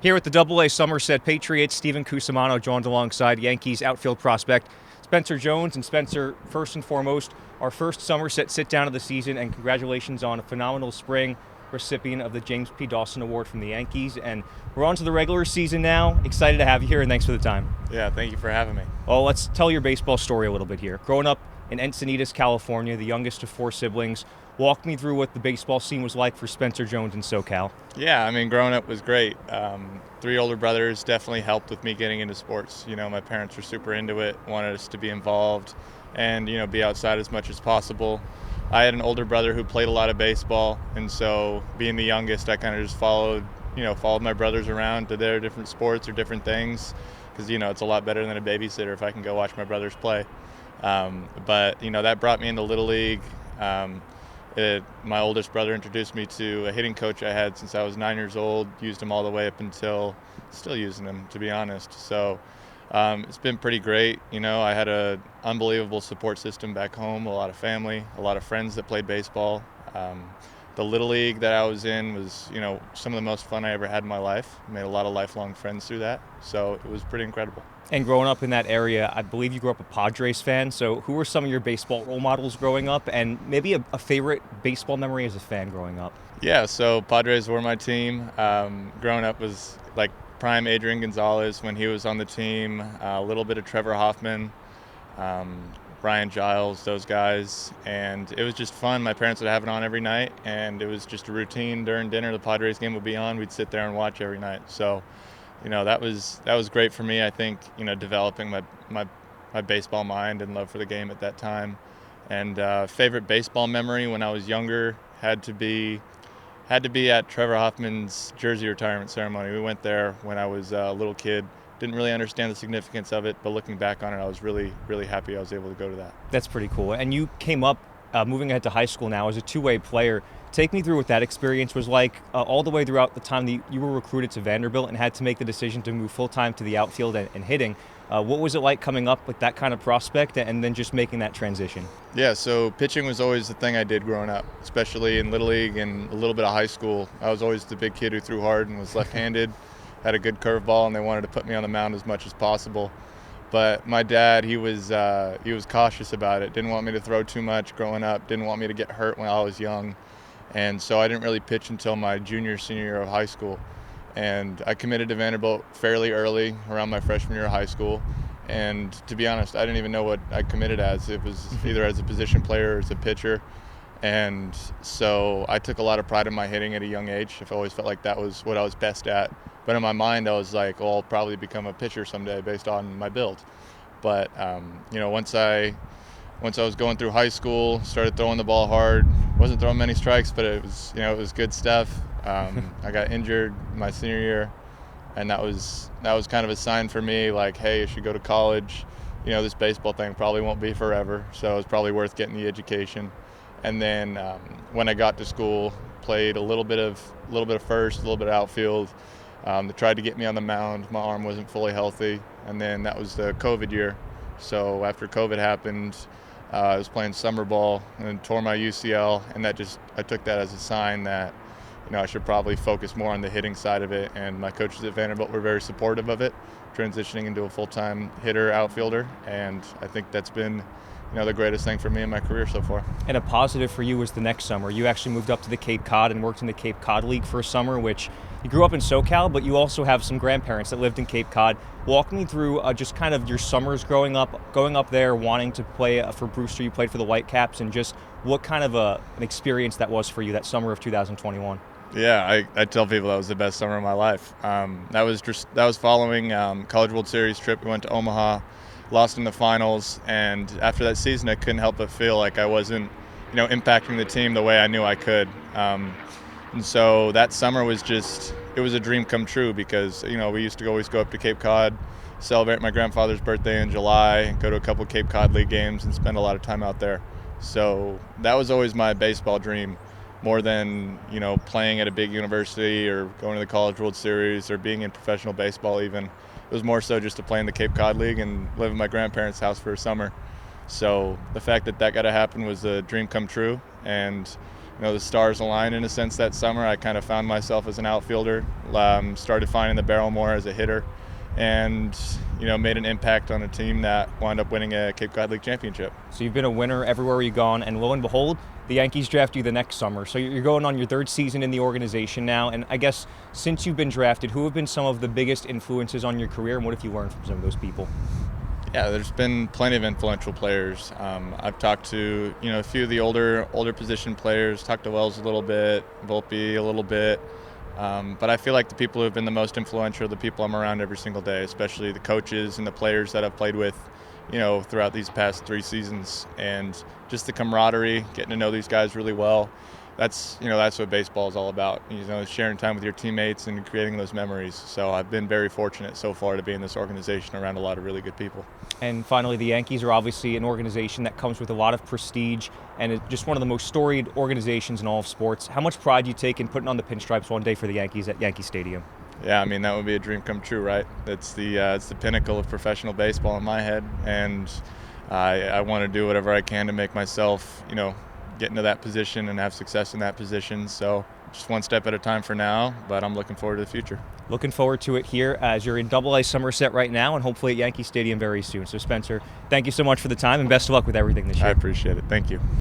Here at the Double-A Somerset Patriots, Steven Cusumano joined alongside Yankees outfield prospect Spencer Jones. And Spencer, first and foremost, our first Somerset sit-down of the season, and congratulations on a phenomenal spring, recipient of the James P. Dawson Award from the Yankees. And we're on to the regular season now. Excited to have you here, and thanks for the time. Yeah, thank you for having me. Well, let's tell your baseball story a little bit here. Growing up in Encinitas, California, the youngest of four siblings, walk me through what the baseball scene was like for Spencer Jones in SoCal. Yeah, I mean, growing up was great. Three older brothers definitely helped with me getting into sports. You know, my parents were super into it, wanted us to be involved and, be outside as much as possible. I had an older brother who played a lot of baseball, and so being the youngest, I kind of just followed my brothers around to their different sports or different things because, it's a lot better than a babysitter if I can go watch my brothers play. But that brought me into Little League. My oldest brother introduced me to a hitting coach I had since I was 9 years old, used him all the way up until still using him, to be honest. So it's been pretty great. I had an unbelievable support system back home, a lot of family, a lot of friends that played baseball. The Little League that I was in was, some of the most fun I ever had in my life. Made a lot of lifelong friends through that. So it was pretty incredible. And growing up in that area, I believe you grew up a Padres fan. So who were some of your baseball role models growing up, and maybe a favorite baseball memory as a fan growing up? Yeah, so Padres were my team. Growing up was like prime Adrian Gonzalez when he was on the team, a little bit of Trevor Hoffman, Brian Giles, those guys. And it was just fun. My parents would have it on every night, and it was just a routine. During dinner, the Padres game would be on. We'd sit there and watch every night. So that was great for me. I think, developing my baseball mind and love for the game at that time. And favorite baseball memory when I was younger had to be at Trevor Hoffman's jersey retirement ceremony. We went there when I was a little kid. Didn't really understand the significance of it, but looking back on it, I was really, really happy I was able to go to that. That's pretty cool. And you came up, moving ahead to high school now, as a two-way player. Take me through what that experience was like all the way throughout the time that you were recruited to Vanderbilt and had to make the decision to move full-time to the outfield and hitting. What was it like coming up with that kind of prospect and then just making that transition? Yeah, so pitching was always the thing I did growing up, especially in Little League and a little bit of high school. I was always the big kid who threw hard and was left-handed, had a good curveball, and they wanted to put me on the mound as much as possible. But my dad, he was cautious about it, didn't want me to throw too much growing up, didn't want me to get hurt when I was young. And so I didn't really pitch until my senior year of high school. And I committed to Vanderbilt fairly early, around my freshman year of high school. And to be honest, I didn't even know what I committed as. It was either as a position player or as a pitcher. And so I took a lot of pride in my hitting at a young age. I've always felt like that was what I was best at. But in my mind, I was like, well, I'll probably become a pitcher someday based on my build. But, once I was going through high school, started throwing the ball hard. Wasn't throwing many strikes, but it was good stuff. I got injured my senior year, and that was kind of a sign for me, like, hey, you should go to college. This baseball thing probably won't be forever, so it was probably worth getting the education. And then when I got to school, played a little bit of first, a little bit of outfield. They tried to get me on the mound. My arm wasn't fully healthy, and then that was the COVID year. So after COVID happened, I was playing summer ball and tore my UCL, and I took that as a sign that, I should probably focus more on the hitting side of it. And my coaches at Vanderbilt were very supportive of it, transitioning into a full-time hitter, outfielder, and I think that's been, the greatest thing for me in my career so far. And a positive for you was the next summer. You actually moved up to the Cape Cod and worked in the Cape Cod League for a summer, which you grew up in SoCal, but you also have some grandparents that lived in Cape Cod. Walk me through just kind of your summers going up there, wanting to play for Brewster. You played for the Whitecaps, and just what kind of an experience that was for you that summer of 2021. Yeah, I tell people that was the best summer of my life. That was following College World Series trip. We went to Omaha, lost in the finals, and after that season, I couldn't help but feel like I wasn't, impacting the team the way I knew I could. And so that summer was it was a dream come true because, we used to always go up to Cape Cod, celebrate my grandfather's birthday in July, go to a couple Cape Cod League games and spend a lot of time out there. So that was always my baseball dream, more than, playing at a big university or going to the College World Series or being in professional baseball even. It was more so just to play in the Cape Cod League and live in my grandparents' house for a summer. So the fact that got to happen was a dream come true. And the stars aligned in a sense that summer. I kind of found myself as an outfielder, started finding the barrel more as a hitter, and made an impact on a team that wound up winning a Cape Cod League championship. So you've been a winner everywhere you've gone, and lo and behold, the Yankees draft you the next summer. So you're going on your third season in the organization now, and I guess since you've been drafted, who have been some of the biggest influences on your career, and what have you learned from some of those people? Yeah, there's been plenty of influential players. I've talked to a few of the older position players. Talked to Wells a little bit, Volpe a little bit, but I feel like the people who have been the most influential are the people I'm around every single day, especially the coaches and the players that I've played with, throughout these past 3 seasons, and just the camaraderie, getting to know these guys really well. That's what baseball is all about. Sharing time with your teammates and creating those memories. So I've been very fortunate so far to be in this organization around a lot of really good people. And finally, the Yankees are obviously an organization that comes with a lot of prestige, and it's just one of the most storied organizations in all of sports. How much pride do you take in putting on the pinstripes one day for the Yankees at Yankee Stadium? Yeah, that would be a dream come true, right? It's the pinnacle of professional baseball in my head, and I want to do whatever I can to make myself, get into that position and have success in that position. So just one step at a time for now, but I'm looking forward to the future. Looking forward to it here as you're in Double-A Somerset right now, and hopefully at Yankee Stadium very soon. So Spencer, thank you so much for the time, and best of luck with everything this year. I appreciate it. Thank you.